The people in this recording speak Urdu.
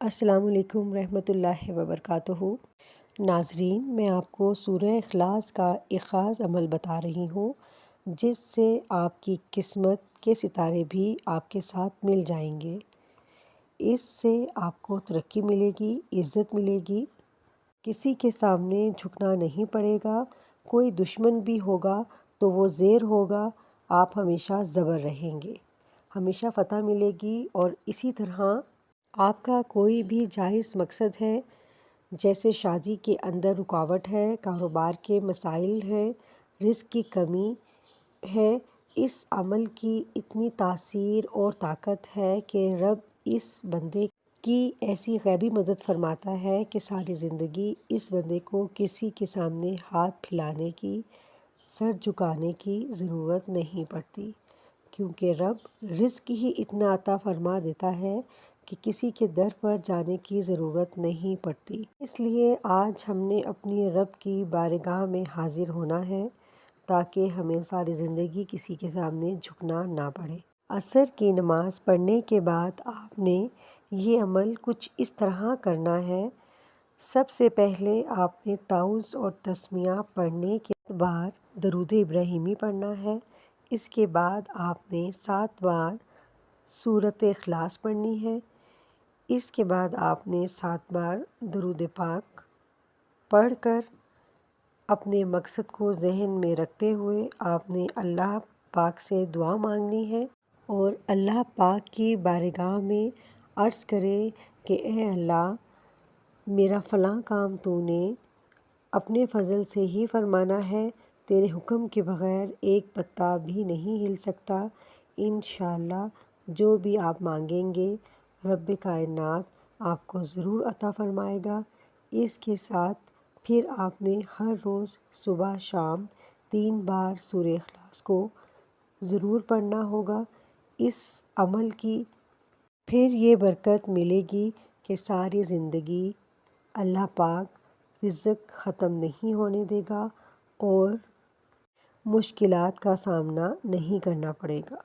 السلام علیکم ورحمۃ اللہ وبرکاتہ۔ ناظرین، میں آپ کو سورہ اخلاص کا ایک خاص عمل بتا رہی ہوں جس سے آپ کی قسمت کے ستارے بھی آپ کے ساتھ مل جائیں گے۔ اس سے آپ کو ترقی ملے گی، عزت ملے گی، کسی کے سامنے جھکنا نہیں پڑے گا، کوئی دشمن بھی ہوگا تو وہ زیر ہوگا، آپ ہمیشہ زبر رہیں گے، ہمیشہ فتح ملے گی۔ اور اسی طرح آپ کا کوئی بھی جائز مقصد ہے، جیسے شادی کے اندر رکاوٹ ہے، کاروبار کے مسائل ہیں، رزق کی کمی ہے، اس عمل کی اتنی تاثیر اور طاقت ہے کہ رب اس بندے کی ایسی غیبی مدد فرماتا ہے کہ ساری زندگی اس بندے کو کسی کے سامنے ہاتھ پھیلانے کی، سر جھکانے کی ضرورت نہیں پڑتی، کیونکہ رب رزق ہی اتنا عطا فرما دیتا ہے کہ کسی کے در پر جانے کی ضرورت نہیں پڑتی۔ اس لیے آج ہم نے اپنی رب کی بارگاہ میں حاضر ہونا ہے تاکہ ہمیں ساری زندگی کسی کے سامنے جھکنا نہ پڑے۔ عصر کی نماز پڑھنے کے بعد آپ نے یہ عمل کچھ اس طرح کرنا ہے۔ سب سے پہلے آپ نے تعوذ اور تسمیہ پڑھنے کے بعد درود ابراہیمی پڑھنا ہے۔ اس کے بعد آپ نے 7 بار سورۃ اخلاص پڑھنی ہے۔ اس کے بعد آپ نے 7 بار درود پاک پڑھ کر اپنے مقصد کو ذہن میں رکھتے ہوئے آپ نے اللہ پاک سے دعا مانگنی ہے اور اللہ پاک کی بارگاہ میں عرض کرے کہ اے اللہ، میرا فلاں کام تو نے اپنے فضل سے ہی فرمانا ہے، تیرے حکم کے بغیر ایک پتا بھی نہیں ہل سکتا۔ انشاءاللہ جو بھی آپ مانگیں گے رب کائنات آپ کو ضرور عطا فرمائے گا۔ اس کے ساتھ پھر آپ نے ہر روز صبح شام 3 بار سورہ اخلاص کو ضرور پڑھنا ہوگا۔ اس عمل کی پھر یہ برکت ملے گی کہ ساری زندگی اللہ پاک رزق ختم نہیں ہونے دے گا اور مشکلات کا سامنا نہیں کرنا پڑے گا۔